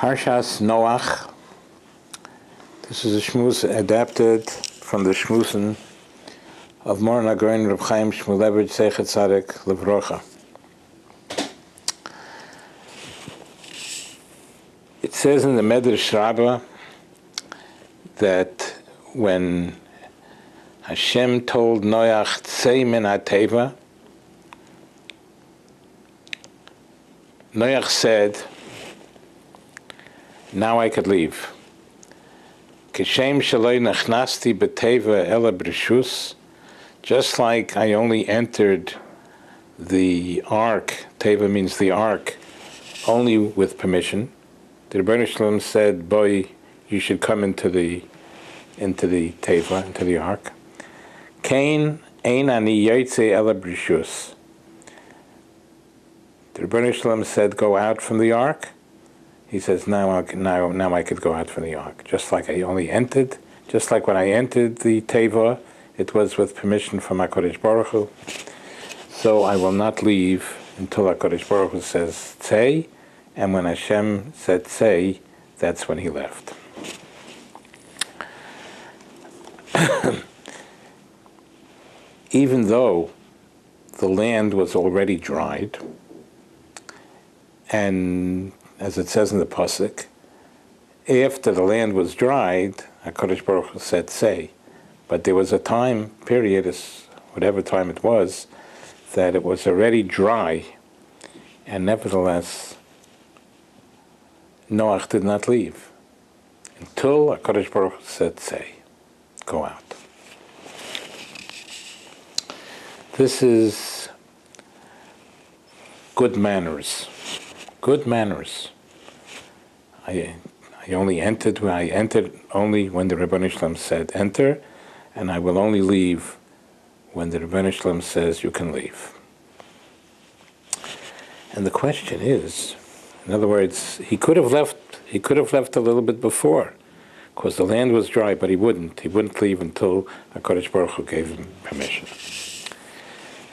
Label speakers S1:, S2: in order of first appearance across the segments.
S1: Parshas Noach. This is a shmuz adapted from the shmuzen of Moran Agorin Reb Chaim Shmulevich Zeichet Tzaddik Livrocha. It says in the Medrash Rabbah that when Hashem told Noach Tzei min hateva, Noach said, now I could leave. Kishem shaloi nachnasti b'teva ela brishus, just like I only entered the ark, teva means the ark, only with permission. The Rebbeinu Shalom said, boy, you should come into the teva, into the ark. Kain ein ani yotze ela brishus. The Rebbeinu Shalom said, go out from the ark. He says, now I could go out from the ark. Just like I only entered, just like when I entered the teva, it was with permission from HaKadosh Baruch Hu. So I will not leave until HaKadosh Baruch Hu says, tzei, and when Hashem said tzei, that's when he left. Even though the land was already dried, and as it says in the pasuk, after the land was dried, HaKadosh Baruch Hu said, "Say," but there was a time period, whatever time it was, that it was already dry, and nevertheless, Noach did not leave until HaKadosh Baruch Hu said, "Say, go out." This is good manners. Good manners. I only entered only when the Rebbeinu Shalom said enter, and I will only leave when the Rebbeinu Shalom says you can leave. And the question is, in other words, he could have left a little bit before, because the land was dry, but he wouldn't leave until HaKadosh Baruch Hu gave him permission.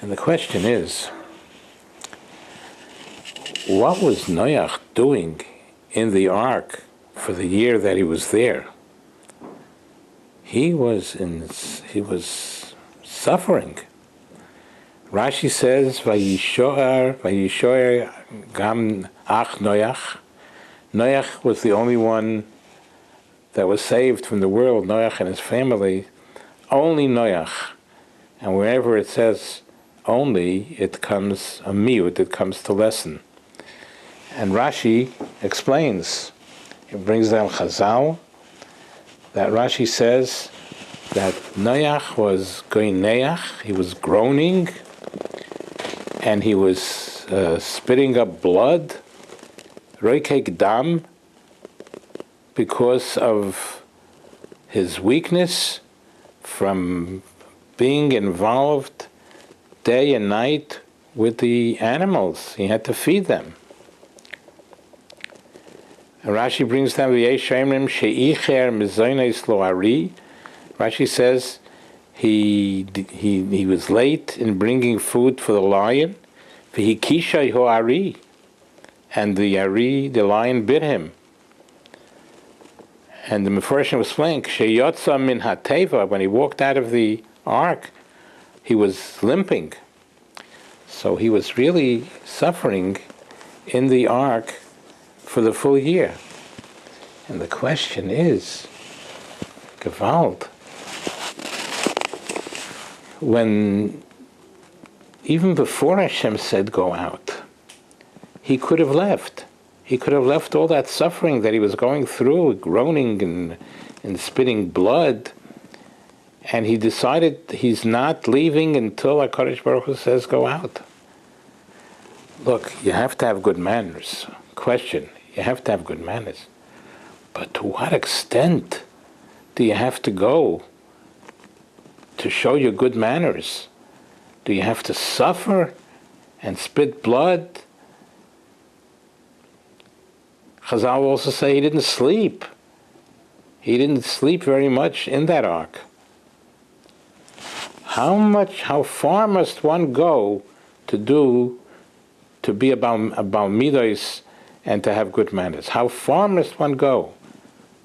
S1: And the question is, what was Noach doing in the ark for the year that he was there? He was suffering. Rashi says, "Vayishoer gam ach Noach." Noach was the only one that was saved from the world. Noach and his family, only Noach. And wherever it says only, it comes a miut. It comes to lessen. And Rashi explains, it brings down Chazal, that Rashi says that Noach was goineach, he was groaning, and he was spitting up blood, roikek dam, because of his weakness from being involved day and night with the animals. He had to feed them. And Rashi brings down the Yeshayimrim Sheicher Mizoines Lo Ari. Rashi says he was late in bringing food for the lion. V'hikisha ho Ari, and the lion bit him. And the Mefarshim was saying Sheyotza min hateva, when he walked out of the ark, he was limping. So he was really suffering in the ark for the full year. And the question is, Gewalt, when even before Hashem said go out, he could have left. He could have left all that suffering that he was going through, groaning and spitting blood, and he decided he's not leaving until HaKadosh Baruch Hu says go out. Look, you have to have good manners. Question, you have to have good manners. But to what extent do you have to go to show your good manners? Do you have to suffer and spit blood? Chazal also say he didn't sleep. He didn't sleep very much in that ark. How far must one go to be about midos and to have good manners. How far must one go?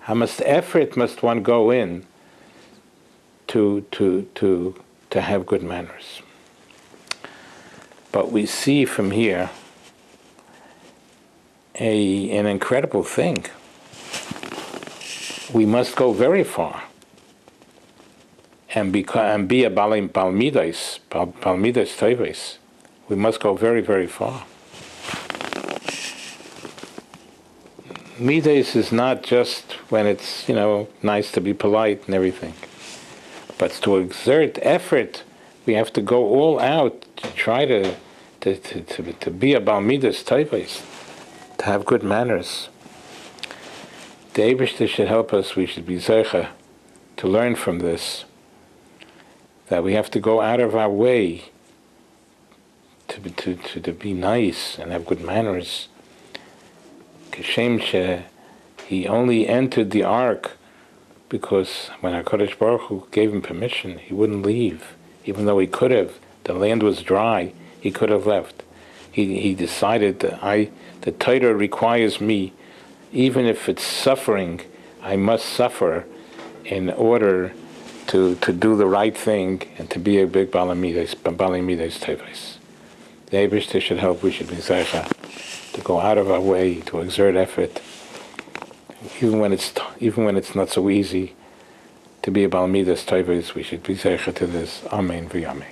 S1: How much effort must one go in to have good manners? But we see from here an incredible thing. We must go very far and be a balmidas toives. We must go very, very far. Midas is not just when it's, nice to be polite and everything. But to exert effort, we have to go all out to try to be a balmidas toives, to have good manners. The Eibishter should help us. We should be zeicha to learn from this, that we have to go out of our way to be nice and have good manners. Kashem he only entered the ark because when HaKadosh Baruch Hu gave him permission, he wouldn't leave. Even though he could have, the land was dry, he could have left. He decided that the Torah requires me, even if it's suffering, I must suffer in order to do the right thing and to be a big balamides teves. The Eibishter should help. We should be zeicha to go out of our way, to exert effort, even when it's not so easy, to be a balamidas teves. We should be zeicha to this. Amen v'yamen.